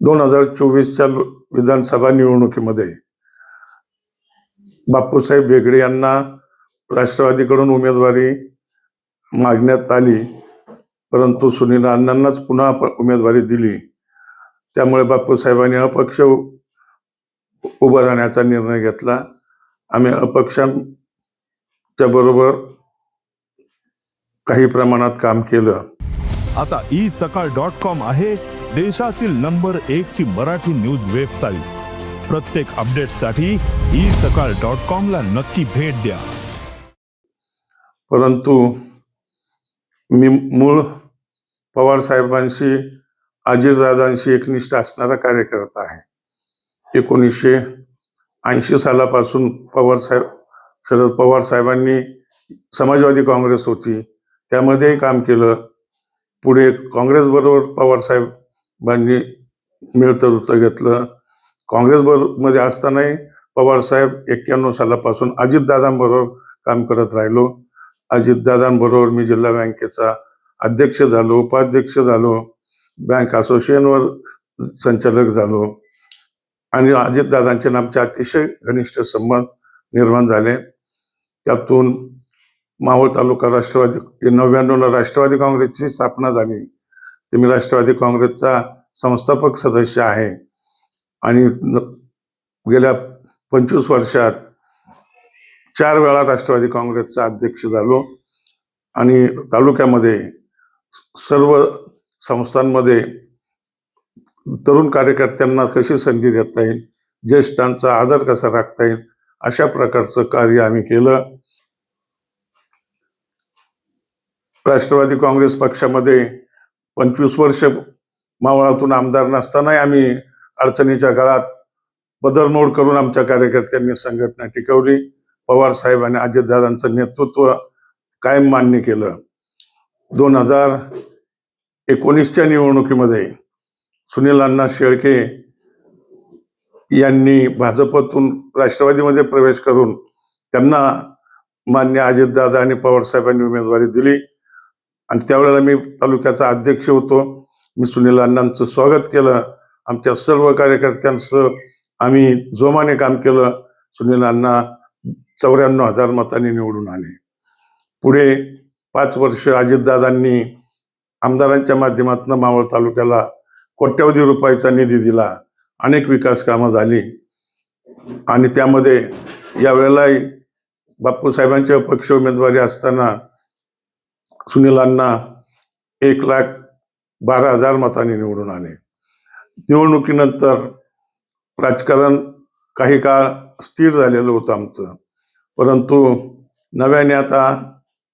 2024च्या विधानसभा निवडणुकीमध्ये बापूसाहेब बेगडे यांना राष्ट्रवादीकडून उमेदवारी मागण्यात आली, परंतु सुनील अण्णांनाच पुन्हा उमेदवारी दिली. त्यामुळे बापूसाहेबांनी अपक्ष उभं राहण्याचा निर्णय घेतला. आम्ही अपक्षांच्या बरोबर काही प्रमाणात काम केलं. आता isakal.com आहे देशातील नंबर 1 ची मराठी न्यूज वेबसाईट. प्रत्येक अपडेटसाठी isakal.com ला नक्की भेट द्या. परंतु मी मूळ पवार साहेबांशी, अजितदादांशी एकनिष्ठ असणारा कार्यकर्ता आहे. 1980 सालापासून शरद पवार साहेबांनी समाजवादी काँग्रेस होती, त्यामध्येही काम केलं. पुढे काँग्रेसबरोबर पवार साहेबांनी मिळतं घेतलं. काँग्रेसमध्ये असतानाही पवार साहेब 91 सालापासून अजितदादांबरोबर काम करत राहिलो. अजितदादांबरोबर मी जिल्हा बँकेचा अध्यक्ष झालो, उपाध्यक्ष झालो, बँक असोसिएशनवर संचालक झालो आणि अजितदादांचे आमचे अतिशय घनिष्ठ संबंध निर्माण झाले. त्यातून मावळ तालुका 99ला राष्ट्रवादी काँग्रेसची स्थापना झाली. ते मी राष्ट्रवादी काँग्रेसचा संस्थापक सदस्य आहे आणि गेल्या 25 वर्षात 4 वेळा राष्ट्रवादी काँग्रेसचा अध्यक्ष झालो आणि तालुक्यामध्ये सर्व संस्थांमध्ये तरुण कार्यकर्त्यांना कशी संधी देता येईल, ज्येष्ठांचा आदर कसा राखता येईल, अशा प्रकारचं कार्य आम्ही केलं. राष्ट्रवादी काँग्रेस पक्षामध्ये 25 वर्ष मावळातून आमदार नसतानाही आम्ही अडचणीच्या काळात पदरमोड करून आमच्या कार्यकर्त्यांनी संघटना टिकवली. पवार साहेब आणि अजितदादांचं नेतृत्व कायम मान्य केलं. 2019च्या निवडणुकीमध्ये सुनील अण्णा शेळके यांनी भाजपतून राष्ट्रवादीमध्ये प्रवेश करून त्यांना मान्य अजितदादा आणि पवार साहेबांनी उमेदवारी दिली आणि त्यावेळेला मी तालुक्याचा अध्यक्ष होतो. मी सुनील अण्णांचं स्वागत केलं. आमच्या सर्व कार्यकर्त्यांसह आम्ही जोमाने काम केलं. सुनील अण्णा 94,000 मतांनी निवडून आले. पुढे 5 वर्ष अजितदादांनी आमदारांच्या माध्यमातून मावळ तालुक्याला कोट्यवधी रुपयाचा निधी दिला. अनेक विकास कामं झाली आणि त्यामध्ये यावेळेलाही बापूसाहेबांच्या पक्ष उमेदवारी असताना सुनील अण्णा 1,12,000 मतांनी निवडून आले. निवडणुकीनंतर राजकारण काही काळ स्थिर झालेलं होतं आमचं, परंतु नव्याने आता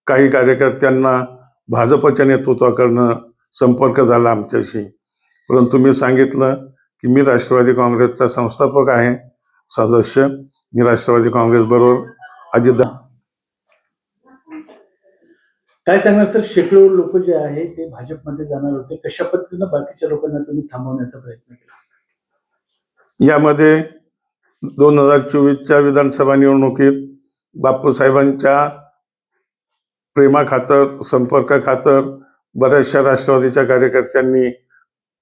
काही कार्यकर्त्यांना भाजपच्या नेतृत्वाकडनं संपर्क झाला आमच्याशी. परंतु मी सांगितलं की मी राष्ट्रवादी काँग्रेसचा संस्थापक आहे, सदस्य. मी राष्ट्रवादी काँग्रेस बरोबर अजितदादा. काय सांगणार सर, शेकडो लोक जे आहे ते भाजपमध्ये जाणार होते, कशा पद्धतीनं बाकीच्या लोकांना तुम्ही थांबवण्याचा प्रयत्न केला? यामध्ये 2024च्या विधानसभा निवडणुकीत बापूसाहेबांच्या प्रेमाखातर, संपर्क खातर बऱ्याचशा राष्ट्रवादीच्या कार्यकर्त्यांनी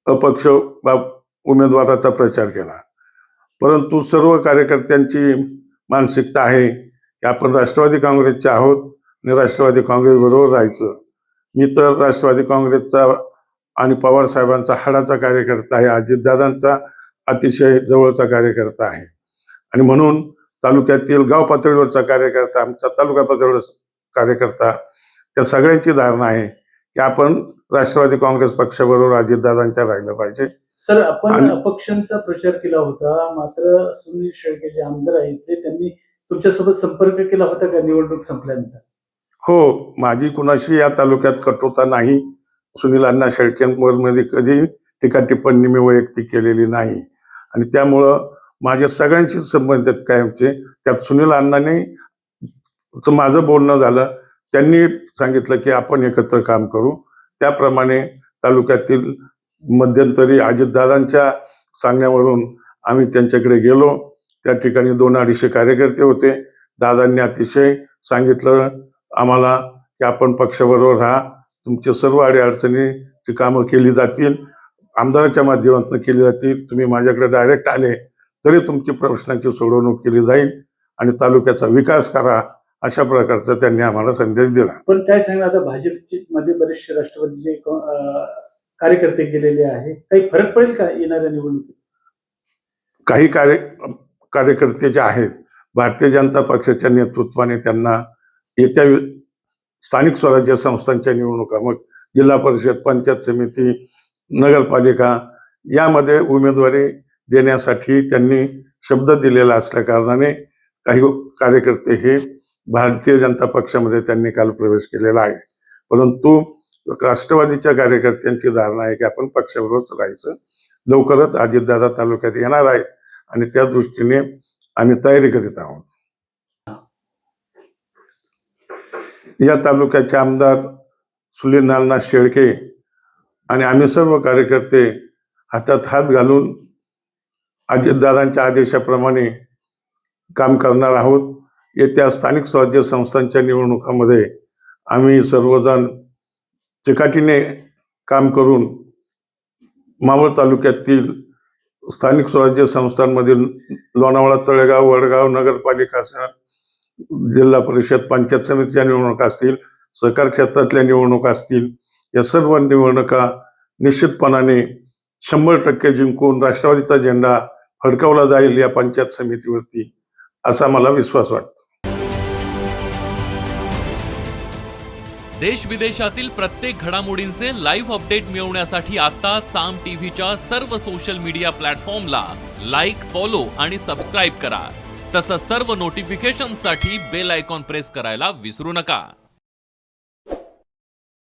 अपक्ष उमेदवाराचा प्रचार केला. परंतु सर्व कार्यकर्त्यांची मानसिकता आहे की आपण राष्ट्रवादी काँग्रेसचे आहोत आणि राष्ट्रवादी काँग्रेसबरोबर राहायचं. मी तर राष्ट्रवादी काँग्रेसचा आणि पवार साहेबांचा हाडाचा कार्यकर्ता आहे, अजितदादांचा अतिशय जवळचा कार्यकर्ता आहे आणि म्हणून तालुक्यातील गाव पातळीवरचा कार्यकर्ता, आमचा तालुका पातळीवरचा कार्यकर्ता, त्या सगळ्यांची धारणा आहे की आपण राष्ट्रवादी काँग्रेस पक्षाबरोबर अजितदादांच्या राहिलं पाहिजे. सर, आपण अपक्षांचा प्रचार केला होता, मात्र सुनील शेळके जे आमदार आहेत ते त्यांनी तुमच्यासोबत संपर्क केला होता का निवडणूक संपल्यानंतर? हो, माझी कुणाशी या तालुक्यात कटुता नाही. सुनील अण्णा शेळकेंमध्ये कधी टीका टिप्पणी मी वैयक्तिक केलेली नाही आणि त्यामुळं माझ्या सगळ्यांशी संबंध आहेत कायमचे. त्यात सुनील अण्णांनी माझं बोलणं झालं, त्यांनी सांगितलं की आपण एकत्र काम करू. त्याप्रमाणे तालुक्यातील मध्यंतरी अजितदादांच्या सांगण्यावरून आम्ही त्यांच्याकडे गेलो. त्या ठिकाणी 200-250 कार्यकर्ते होते. दादांनी अतिशय सांगितलं आम्हाला की आपण पक्षाबरोबर राहा, तुमचे सर्व अडीअडचणीची कामं केली जातील आमदाराच्या माध्यमातून केली जाते. तुम्ही माझ्याकडे डायरेक्ट आले तरी तुमची प्रश्नांची सोडवणूक केली जाईल आणि तालुक्याचा विकास करा, अशा प्रकारचा त्यांनी आम्हाला संदेश दिला. पण काय सांगणार आता भाजपची मध्ये बरेचसे राष्ट्रवादीचे कार्यकर्ते गेलेले आहे, काही फरक पडेल का येणाऱ्या निवडणुकीत? काही कार्यकर्ते जे आहेत भारतीय जनता पक्षाच्या नेतृत्वाने त्यांना येत्या स्थानिक स्वराज्य संस्थांच्या निवडणुका, मग जिल्हा परिषद, पंचायत समिती, नगरपालिका यामध्ये उमेदवारी देण्यासाठी त्यांनी शब्द दिलेला असल्या कारणाने काही कार्यकर्ते हे भारतीय जनता पक्षामध्ये त्यांनी काल प्रवेश केलेला आहे. परंतु राष्ट्रवादीच्या कार्यकर्त्यांची धारणा आहे की आपण पक्षाबरोबरच राहायचं. लवकरच अजितदादा तालुक्यात येणार आहेत आणि त्या दृष्टीने आम्ही तयारी करीत आहोत. या तालुक्याचे आमदार सुनील नाना शेळके आणि आम्ही सर्व कार्यकर्ते हातात हात घालून अजितदादांच्या आदेशाप्रमाणे काम करणार आहोत. येत्या स्थानिक स्वराज्य संस्थांच्या निवडणुकामध्ये आम्ही सर्वजण चिकाटीने काम करून मावळ तालुक्यातील स्थानिक स्वराज्य संस्थांमधील लोणावळा, तळेगाव, वडगाव, नगरपालिका, जिल्हा परिषद, पंचायत समितीच्या निवडणुका असतील, सहकार क्षेत्रातल्या निवडणुका असतील, या सर्व निवडणुका निश्चितपणाने 100% जिंकून राष्ट्रवादीचा झेंडा फडकवला जाईल या पंचायत समितीवरती, असा मला विश्वास वाटतो. देश विदेशातील प्रत्येक घडामोडींचे लाईव्ह अपडेट मिळवण्यासाठी आता साम टीव्हीच्या सर्व सोशल मीडिया प्लॅटफॉर्मला लाईक, फॉलो आणि सबस्क्राईब करा. तसंच सर्व नोटिफिकेशनसाठी बेल आयकॉन प्रेस करायला विसरू नका.